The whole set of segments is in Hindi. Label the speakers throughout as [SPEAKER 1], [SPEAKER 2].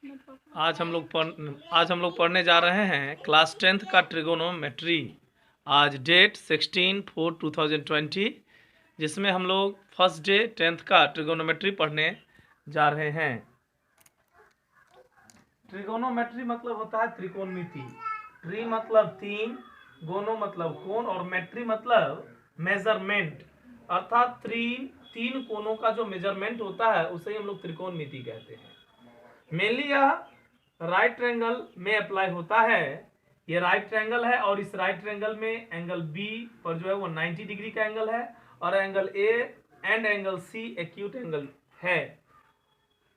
[SPEAKER 1] आज हम लोग पढ़ने जा रहे हैं क्लास 10th का ट्रिगोनोमेट्री। आज डेट 16/4/2020, जिसमें हम लोग फर्स्ट डे 10th का ट्रिगोनोमेट्री पढ़ने जा रहे हैं। ट्रिगोनोमेट्री मतलब होता है त्रिकोणमिति। ट्री मतलब तीन, गोनो मतलब कोण और मेट्री मतलब मेजरमेंट, अर्थात तीन कोणों का जो मेजरमेंट होता है उसे ही हम लोग त्रिकोणमिति कहते हैं। मेनली यह राइट ट्रायंगल में अप्लाई होता है। ये राइट ट्रायंगल है और इस राइट ट्रायंगल में एंगल बी पर जो है वो 90 डिग्री का एंगल है और angle A and angle C acute angle है।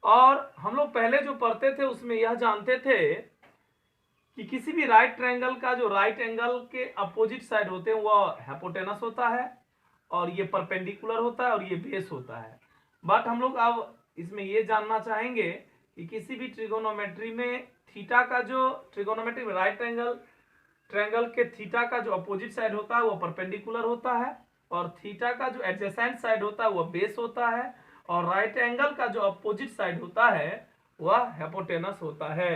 [SPEAKER 1] और हम लोग पहले जो पढ़ते थे उसमें यह जानते थे कि किसी भी राइट ट्रायंगल का जो राइट एंगल के अपोजिट साइड होते हैं वह हाइपोटेनस होता है और ये परपेंडिकुलर होता है और ये बेस होता है। बट हम लोग अब इसमें ये जानना चाहेंगे कि किसी भी ट्रिगोनोमेट्री में थीटा का जो ट्रिगोनोमेट्री में राइट ट्रायंगल के थीटा का जो अपोजिट साइड होता है वो परपेंडिकुलर होता है और थीटा का जो एडजेसेंट साइड होता है वो बेस होता है और राइट एंगल का जो अपोजिट साइड होता है वह हाइपोटेनस होता है।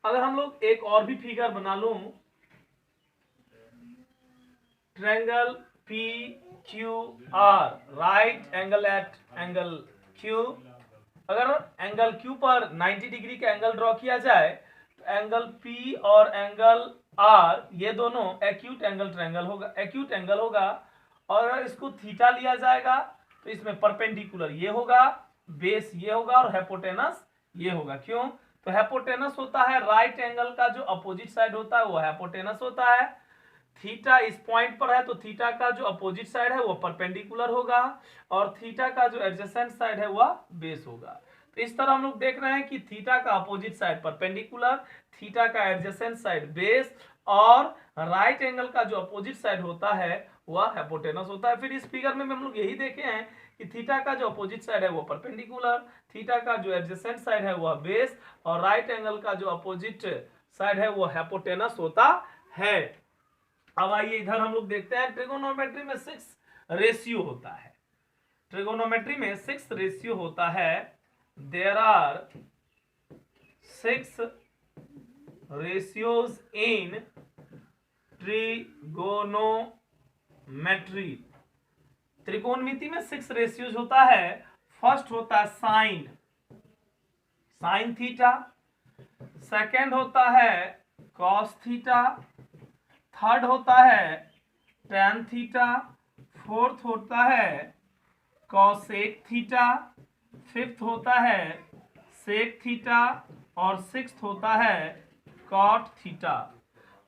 [SPEAKER 1] अगर हम लोग एक और भी फिगर बना लूं, triangle P Q R, right angle at angle Q, अगर एंगल क्यू पर 90 डिग्री का एंगल ड्रॉ किया जाए तो एंगल पी और एंगल आर ये दोनों एक्यूट एंगल होगा और अगर इसको थीटा लिया जाएगा तो इसमें परपेंडिकुलर ये होगा, बेस ये होगा और हाइपोटेनस ये होगा। क्यों? तो हाइपोटेनस होता है राइट एंगल का जो अपोजिट साइड होता है वो हाइपोटेनस होता है। थीटा इस पॉइंट पर है तो थीटा का जो अपोजिट साइड है वो परपेंडिकुलर होगा और थीटा का जो एडजेसेंट साइड है वह बेस होगा। तो इस तरह हम लोग देख रहे हैं कि थीटा का अपोजिट साइड परपेंडिकुलर, थीटा का एडजेसेंट साइड बेस और राइट एंगल का जो अपोजिट साइड होता है वह हाइपोटेनस होता है। फिर इस फिगर में हम लोग यही देखे हैं कि थीटा का जो अपोजिट साइड है वो परपेंडिकुलर, थीटा का जो एडजेसेंट साइड है वह बेस और राइट एंगल का जो अपोजिट साइड है वो हाइपोटेनस होता है। अब आइए इधर हम लोग देखते हैं ट्रिगोनोमेट्री में 6 रेशियो होता है। ट्रिगोनोमेट्री में 6 रेशियो होता है। There are 6 ratios in trigonometry. त्रिकोणमिति में 6 रेशियोज होता है। फर्स्ट होता है साइन थीटा, सेकेंड होता है कॉस थीटा, थर्ड होता है tan थीटा, फोर्थ होता है कॉसेक थीटा, फिफ्थ होता है सेक थीटा और सिक्स्थ होता है कॉट थीटा।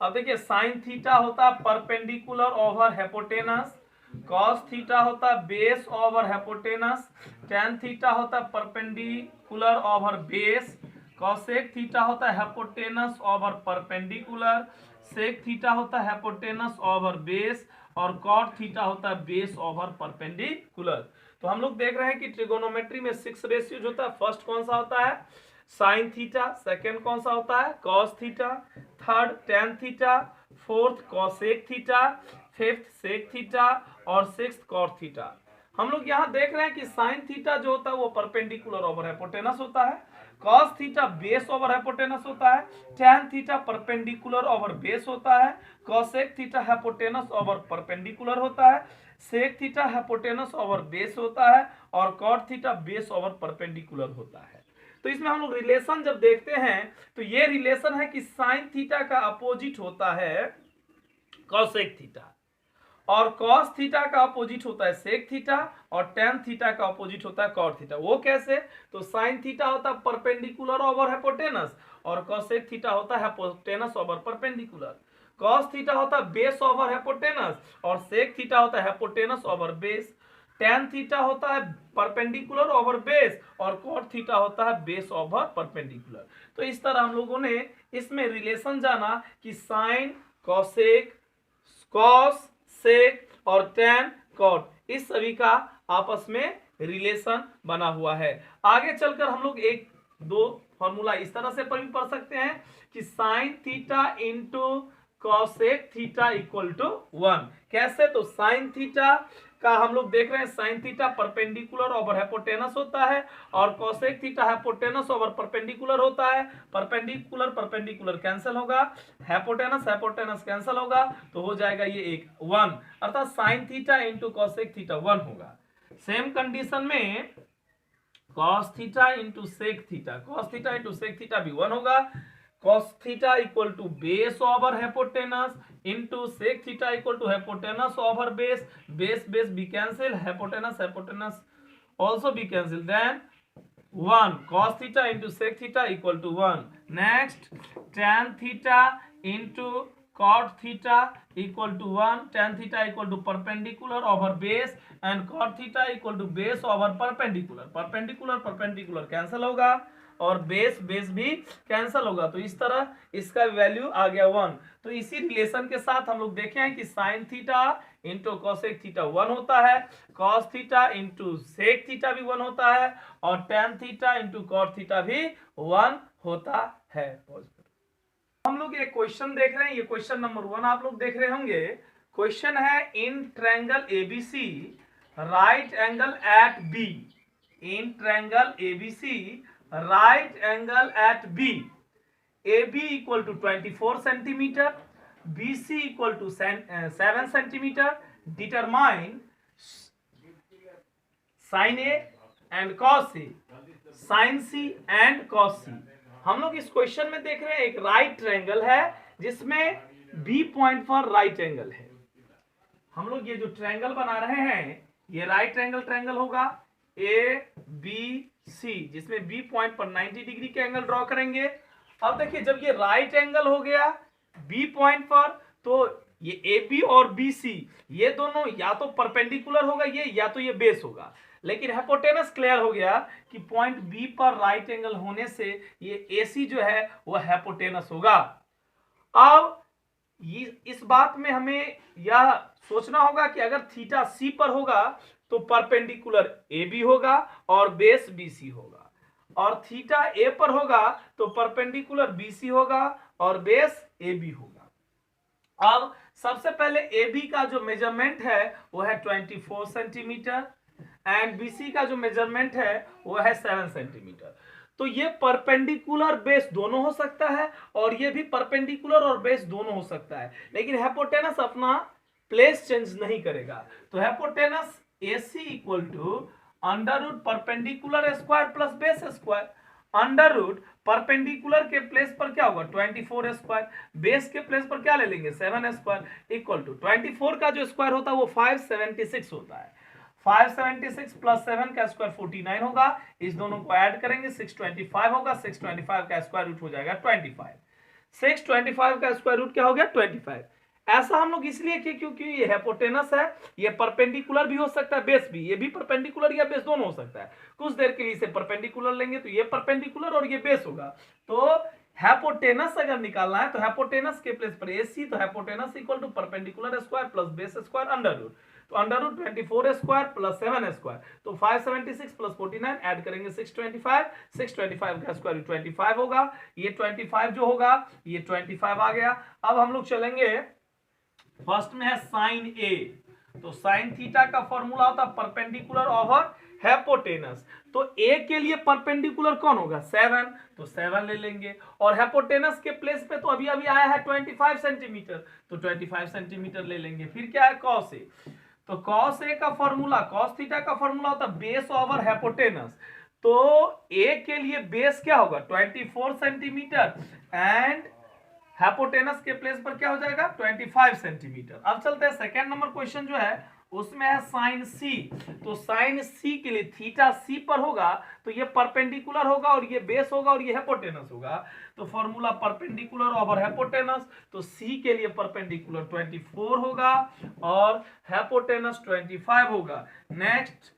[SPEAKER 1] अब देखिए साइन थीटा होता है perpendicular over hypotenuse, cos theta होता है base over hypotenuse, tan theta होता है perpendicular over base, cosec theta होता है hypotenuse over perpendicular, sec theta होता है हाइपोटेनस ओवर बेस और कॉट थीटा होता है बेस ओवर परपेंडिकुलर। तो हम लोग देख रहे हैं कि ट्रिगोनोमेट्री में 6 रेशियोज होता है। फर्स्ट कौन सा होता है? साइन थीटा, सेकेंड कौन सा होता है? Cos theta, third tan theta, fourth cosec theta, fifth sec theta और सिक्स्थ कॉट थीटा। हम लोग यहाँ देख रहे हैं कि साइन थीटा जो होता है वो परपेंडिकुलर ओवर हाइपोटेनस होता है, cos theta base over hypotenuse होता है, tan theta perpendicular over base होता है, cosec theta hypotenuse over perpendicular होता है, sec theta hypotenuse over base होता है और cot theta base over perpendicular होता है। तो इसमें हम लोग रिलेशन जब देखते हैं तो ये रिलेशन है कि साइन थीटा का अपोजिट होता है कॉसेक थीटा और कॉस थीटा का अपोजिट होता है सेक थीटा और tan थीटा का अपोजिट होता है कॉट थीटा। वो कैसे? तो साइन थीटा होता है परपेंडिकुलर ओवर हाइपोटेनस और कॉसेक थीटा होता है hypotenuse over perpendicular, cos theta होता है बेस ओवर हाइपोटेनस और सेक थीटा होता है hypotenuse over base, tan theta होता है परपेंडिकुलर ओवर बेस और कॉट थीटा होता है बेस ओवर परपेंडिकुलर। तो इस तरह हम लोगों ने इसमें रिलेशन जाना कि साइन, कॉसेक, कॉस, सेक और tan, कॉट, इस सभी का आपस में रिलेशन बना हुआ है। आगे चलकर हम लोग एक दो फॉर्मूला इस तरह से पढ़ सकते हैं कि sine theta into cosec theta equal to 1। कैसे? तो साइन थीटा का हम लोग देख रहे हैं sine theta perpendicular over hypotenuse होता है और cosec theta hypotenuse over perpendicular होता है। परपेंडिकुलर परपेंडिकुलर कैंसिल होगा, हाइपोटेनस हाइपोटेनस कैंसिल होगा, तो हो जाएगा ये एक 1, अर्थात sine theta into cosec theta 1 होगा। सेम कंडीशन में cos theta into sec theta, cos theta into sec theta भी 1 होगा। cos theta equal to base over hypotenuse into sec theta equal to hypotenuse over base, base base be cancel, hypotenuse hypotenuse also be cancelled, then 1 cos theta into sec theta equal to 1. Next, tan theta into cot theta equal to 1. Tan theta equal to perpendicular over base and cot theta equal to base over perpendicular. Perpendicular perpendicular cancel होगा और बेस बेस भी कैंसिल होगा, तो इस तरह इसका वैल्यू आ गया 1। तो इसी रिलेशन के साथ हम लोग देखे हैं कि sine theta into cosec theta 1 होता है, cos theta into sec theta भी 1 होता है और tan theta into cot theta भी 1 होता है। हम लोग एक क्वेश्चन देख रहे हैं, ये क्वेश्चन नंबर 1 आप लोग देख रहे होंगे। क्वेश्चन है in triangle ABC right angle at B, in triangle ABC right angle at B, AB equal to 24 centimeter, BC equal to 7 centimeter, determine sin A and cos A, sin C and cos C। हम लोग इस क्वेश्चन में देख रहे हैं एक राइट ट्रायंगल है जिसमें B पॉइंट पर राइट एंगल है। हम लोग ये जो ट्रायंगल बना रहे हैं ये राइट ट्रायंगल होगा ABC, जिसमें B पॉइंट पर 90 डिग्री के एंगल ड्रॉ करेंगे। अब देखिए जब ये राइट एंगल हो गया B पॉइंट पर, तो ये AB और BC ये दोनों या तो परपेंडिकुलर होगा ये, या तो ये बेस होगा। लेकिन हाइपोटेनस क्लियर हो गया कि पॉइंट B पर राइट एंगल होने से ये AC जो है वो हाइपोटेनस होगा। अब इस बात में हमें यह सोचना होगा कि अगर थीटा C पर होगा तो परपेंडिकुलर AB होगा और बेस BC होगा, और थीटा A पर होगा तो परपेंडिकुलर BC होगा और बेस AB होगा। अब सबसे पहले AB का जो मेजरमेंट है वो है 24 सेंटीमीटर एंड BC का जो मेजरमेंट है वो है 7 सेंटीमीटर। तो ये परपेंडिकुलर बेस दोनों हो सकता है और ये भी परपेंडिकुलर और बेस दोनों हो सकता है, लेकिन हाइपोटेनस अपना प्लेस चेंज नहीं करेगा। तो hypotenuse AC equal to under root perpendicular square plus base square. Under root perpendicular के प्लेस पर क्या होगा 24 स्क्वायर, बेस के प्लेस पर क्या ले लेंगे 7 स्क्वायर, इक्वल टू 24 का जो स्क्वायर होता है वो 576 होता है। 576 प्लस 7 का स्क्वायर 49 होगा, इस दोनों को ऐड करेंगे 625 होगा, 625 का स्क्वायर रूट हो जाएगा 25। 625 का स्क्वायर रूट क्या हो गया 25। ऐसा हम लोग इसलिए कि क्योंकि ये हाइपोटेनस है, ये परपेंडिकुलर भी हो सकता है बेस भी, ये भी परपेंडिकुलर या बेस दोनों हो सकता है। कुछ देर के लिए इसे परपेंडिकुलर लेंगे तो ये परपेंडिकुलर और ये बेस होगा। तो हाइपोटेनस अगर निकालना है तो हाइपोटेनस के प्लेस पर AC, तो hypotenuse equal to perpendicular square plus base square under root, तो under root 24 square plus 7 square, तो 576 प्लस 49 ऐड करेंगे 625, 625 का स्क्वायर 25 होगा, ये 25 जो होगा ये 25 आ गया। अब हम लोग चलेंगे फर्स्ट में है साइन A, तो साइन थीटा का फॉर्मूला होता है परपेंडिकुलर ओवर हाइपोटेनस। तो A के लिए परपेंडिकुलर कौन होगा 7, तो 7 ले लेंगे, और हाइपोटेनस के प्लेस पे तो अभी अभी आया है 25 सेंटीमीटर, तो 25 सेंटीमीटर ले लेंगे। फिर क्या है cos A, तो cos A का फॉर्मूला cos थीटा का फॉर्मूला होता है बेस ओवर हाइपोटेनस। तो A के लिए बेस क्या होगा 24 सेंटीमीटर एंड हाइपोटेनस के प्लेस पर क्या हो जाएगा 25 सेंटीमीटर। अब चलते हैं सेकेंड नंबर क्वेश्चन जो है उसमें है साइन C, तो साइन C के लिए थीटा C पर होगा तो ये परपेंडिकुलर होगा और ये बेस होगा और ये हाइपोटेनस होगा, तो फॉर्मूला परपेंडिकुलर ओवर हाइपोटेनस, तो C के लिए परपेंडिकुलर 24 होगा और हाइपोटेनस 25 होगा। नेक्स्ट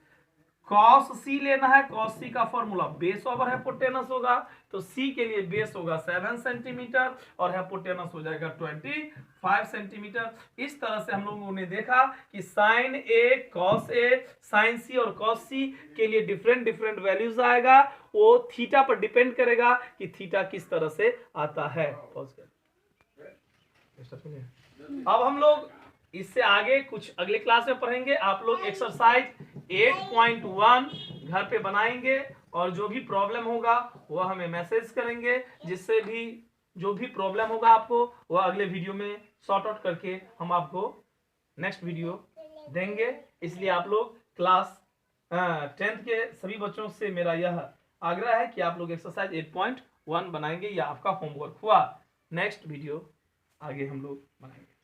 [SPEAKER 1] cos C लेना है, cos C का फॉर्मूला बेस ओवर हाइपोटेनस होगा, तो C के लिए बेस होगा 7 सेंटीमीटर और हाइपोटेनस हो जाएगा 25 सेंटीमीटर। इस तरह से हम लोगों ने देखा कि sine A, cos A, sine C और cos C के लिए डिफरेंट वैल्यूज आएगा, वो थीटा पर डिपेंड करेगा कि थीटा किस तरह से आता है। अब हम लोग इससे आगे कुछ अगले क्लास में पढ़ेंगे। आप लोग एक्सरसाइज 8.1 घर पे बनाएंगे और जो भी प्रॉब्लम होगा वो हमें मैसेज करेंगे, जिससे भी जो भी प्रॉब्लम होगा आपको वो अगले वीडियो में सॉर्ट आउट करके हम आपको नेक्स्ट वीडियो देंगे। इसलिए आप लोग क्लास 10th के सभी बच्चों से मेरा यह आग्रह है कि आप लोग एक्सरसाइज 8.1 बनाएंगे, या आपका होमवर्क हुआ। नेक्स्ट वीडियो आगे हम लोग बनाएंगे।